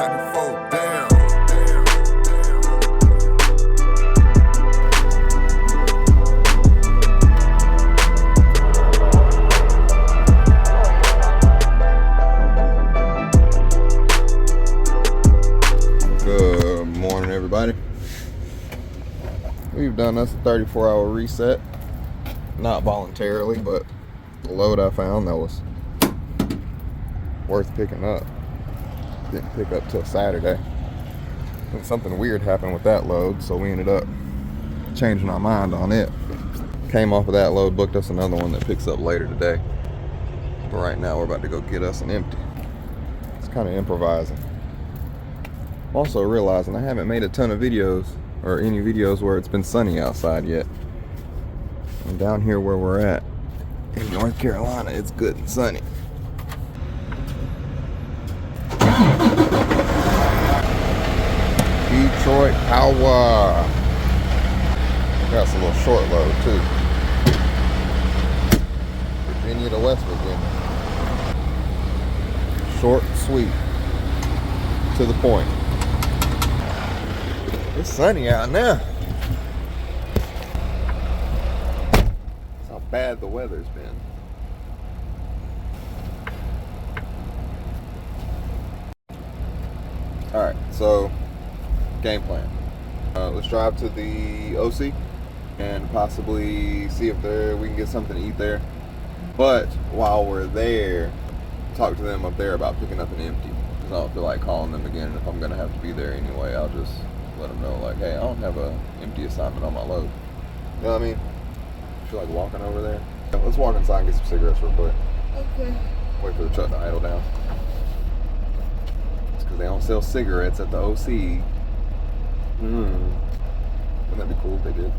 94 down. Good morning, everybody. We've done us a 34-hour reset. Not voluntarily, but the load I found that was worth picking up didn't pick up till Saturday. And something weird happened with that load, so we ended up changing our mind on it. Came off of that load, booked us another one that picks up later today. But right now we're about to go get us an empty. It's kind of improvising. Also realizing I haven't made a ton of videos, or any videos where it's been sunny outside yet. And down here where we're at in North Carolina, it's good and sunny. Detroit power. Got some little short load too. Virginia to West Virginia. Short, sweet, to the point. It's sunny out now. That's how bad the weather's been. Alright, so game plan. Let's drive to the OC and possibly see if we can get something to eat there. But while we're there, talk to them up there about picking up an empty. Because I don't feel like calling them again. If I'm going to have to be there anyway, I'll just let them know, like, hey, I don't have an empty assignment on my load. You know what I mean? Feel like walking over there. Let's walk inside and get some cigarettes real quick. Okay. Wait for the truck to idle down. It's because they don't sell cigarettes at the OC. Wouldn't that be cool if they did?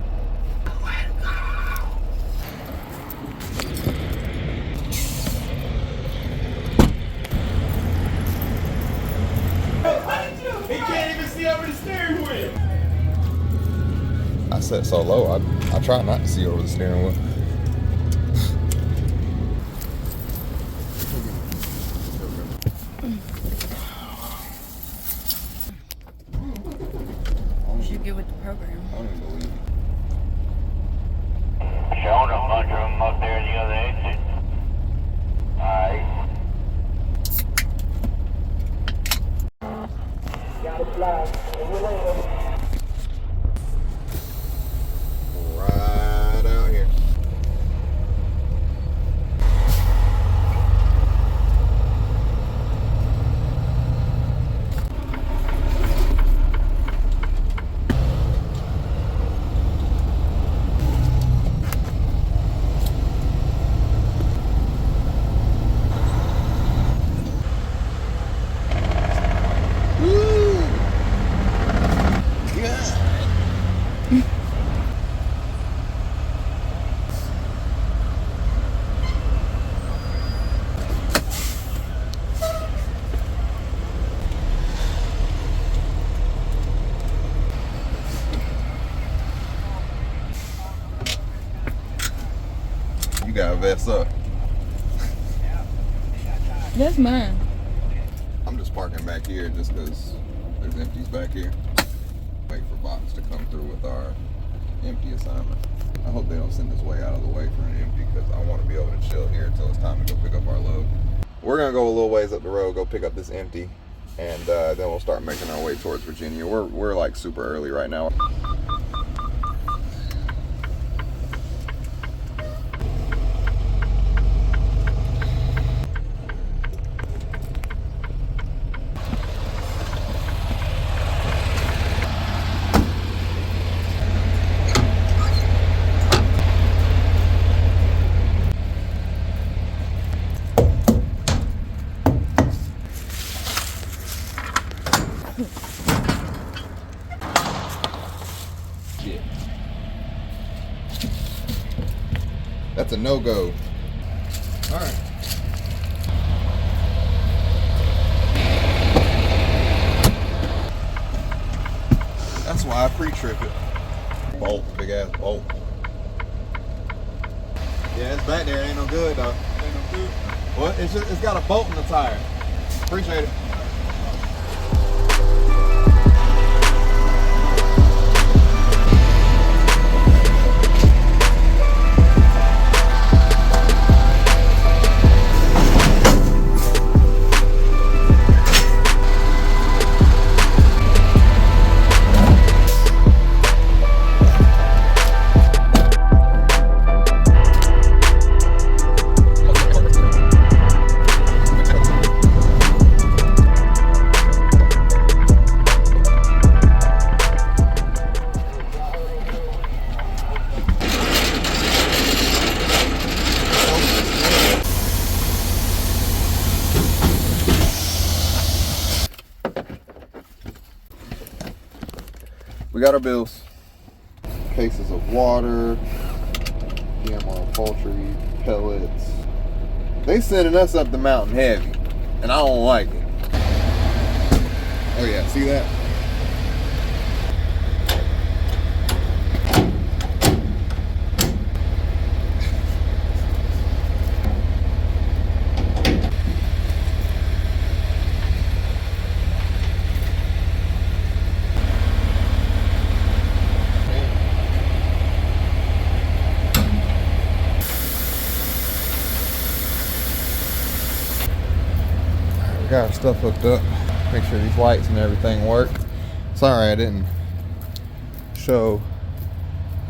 He can't even see over the steering wheel. I set so low, I try not to see over the steering wheel. Should get with the program. I don't even believe it. Showing a bunch of them up there in the other exit. Alright. Got a flag. See you later. Right out here. You gotta vest up. That's mine. I'm just parking back here just because there's empties back here. Wait for box to come through with our empty assignment. I hope they don't send us way out of the way for an empty because I want to be able to chill here until it's time to go pick up our load. We're gonna go a little ways up the road, go pick up this empty, and then we'll start making our way towards Virginia. We're like super early right now. That's a no-go. All right. That's why I pre-trip it. Bolt, big ass bolt. Yeah, it's back there. It ain't no good though. Ain't no good. What? It's got a bolt in the tire. Appreciate it. got our bills. Cases of water, GMO poultry, pellets. They sending us up the mountain heavy, and I don't like it. Oh yeah, see that? Got our stuff hooked up. Make sure these lights and everything work. Sorry I didn't show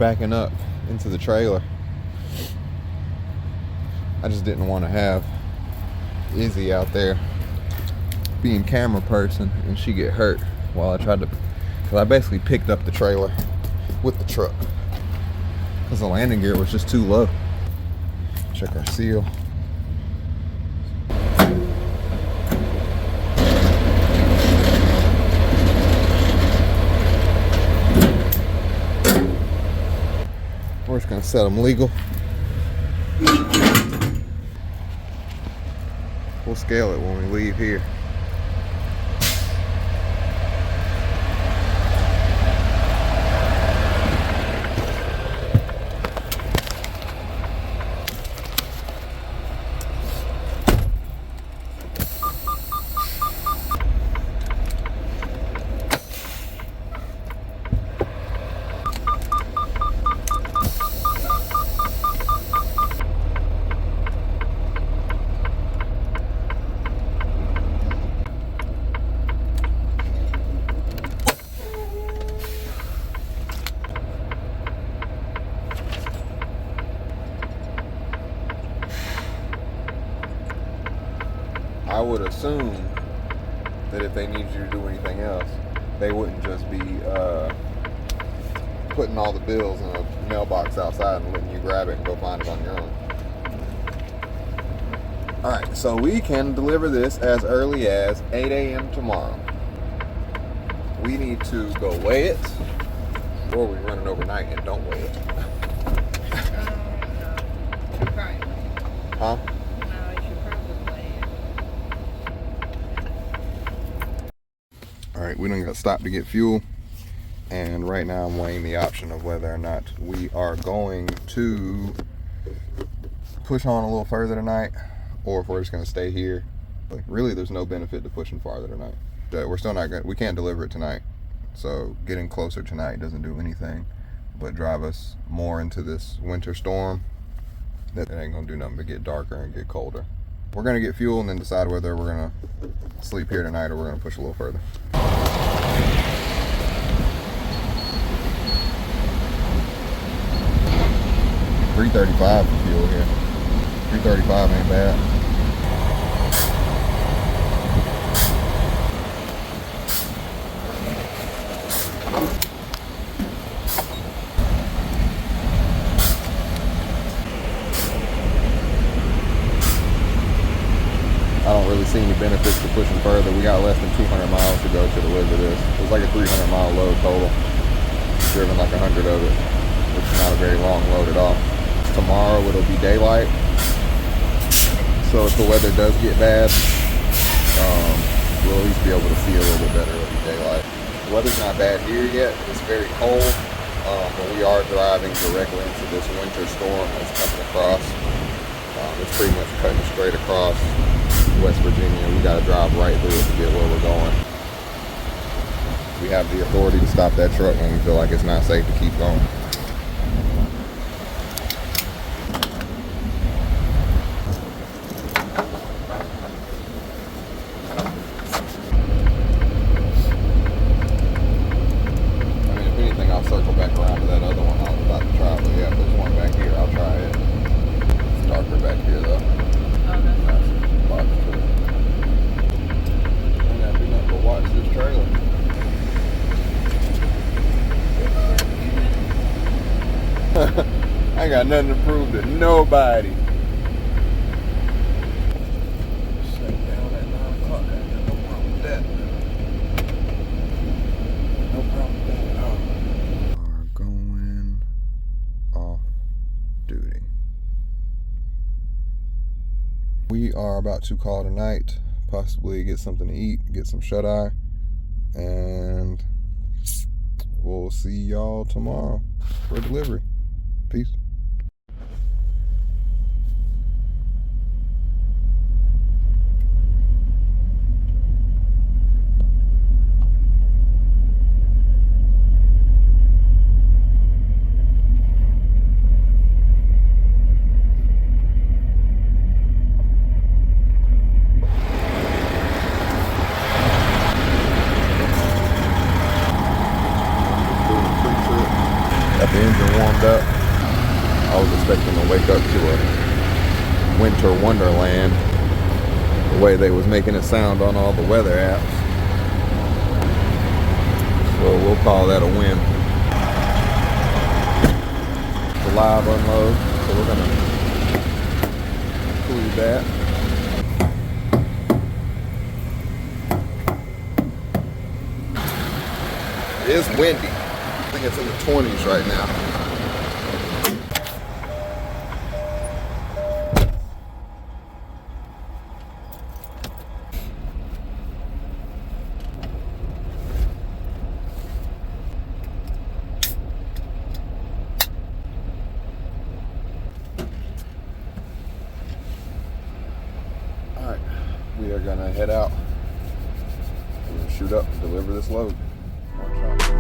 backing up into the trailer. I just didn't want to have Izzy out there being camera person and she get hurt while I tried to, because I basically picked up the trailer with the truck because the landing gear was just too low. Check our seal. We're just gonna set them legal. We'll scale it when we leave here. I would assume that if they need you to do anything else, they wouldn't just be putting all the bills in a mailbox outside and letting you grab it and go find it on your own. Alright, so we can deliver this as early as 8 a.m. tomorrow. We need to go weigh it, or we run it overnight and don't weigh it. Right. Huh? Alright, we done got stopped to get fuel, and right now I'm weighing the option of whether or not we are going to push on a little further tonight or if we're just going to stay here. But really there's no benefit to pushing farther tonight. We're still not going to, we can't deliver it tonight, so getting closer tonight doesn't do anything but drive us more into this winter storm that ain't going to do nothing but get darker and get colder. We're going to get fuel and then decide whether we're going to sleep here tonight or we're going to push a little further. 335 for fuel here. 335 ain't bad. I don't really see any benefits to pushing further. We got less than 200 miles to go to deliver this. It was like a 300 mile load total. Driven like 100 of it, which is not a very long load at all. Tomorrow it'll be daylight, so if the weather does get bad, we'll at least be able to see a little bit better. It'll be daylight. The weather's not bad here yet. It's very cold, but we are driving directly into this winter storm that's coming across. It's pretty much cutting straight across West Virginia. We got to drive right through it to get where we're going. We have the authority to stop that truck when we feel like it's not safe to keep going. I mean, if anything, I'll circle back around to that other one I was about to try. But yeah, if there's one back here, I'll try it. It's darker back here though. Oh, that's awesome. Box too. I ain't gotta do nothing but watch this trailer. I ain't got nothing to prove to nobody. Shut down at 9 o'clock. I got no problem with that. No problem with that at all. duty. We are about to call it a night, possibly get something to eat, get some shut-eye, and we'll see y'all tomorrow for delivery. Peace. Got the engine warmed up. I was expecting to wake up to a winter wonderland the way they was making it sound on all the weather apps. So we'll call that a win. The live unload, so we're gonna include that. It is windy. I think it's in the 20s right now. All right, we are gonna head out. We're gonna shoot up, deliver this load. One shot.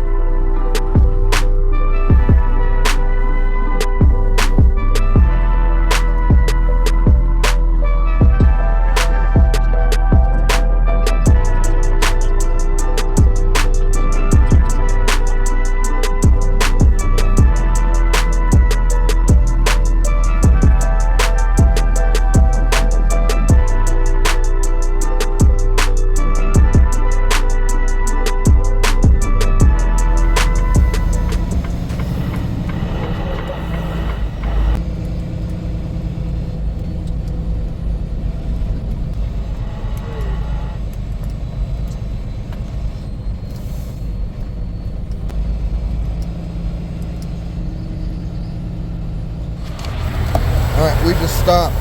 Alright, we just stopped.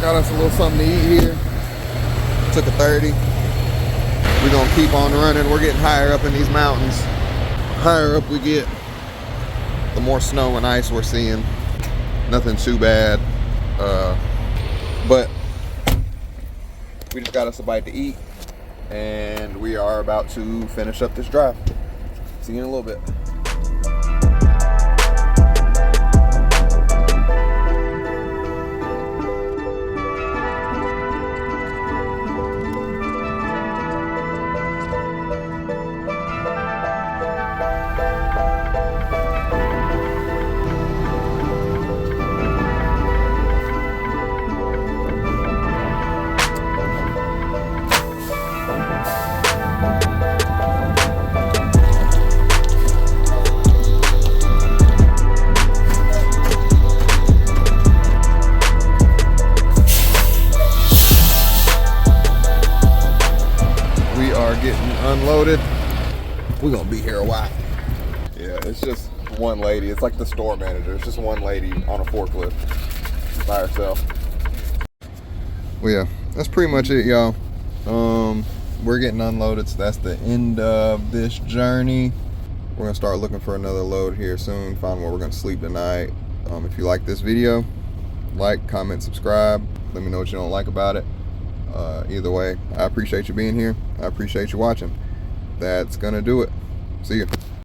Got us a little something to eat here. Took a 30. We're gonna keep on running. We're getting higher up in these mountains. The higher up we get, the more snow and ice we're seeing. Nothing too bad. But we just got us a bite to eat. And we are about to finish up this drive. See you in a little bit. Getting unloaded. We're gonna be here a while. Yeah, it's just one lady. It's like the store manager. It's just one lady on a forklift by herself. Well, yeah, that's pretty much it, y'all. We're getting unloaded, so that's the end of this journey. We're gonna start looking for another load here soon, find where we're gonna sleep tonight. If you like this video, like, comment, subscribe. Let me know what you don't like about it. Either way, I appreciate you being here. I appreciate you watching. That's gonna do it. See ya.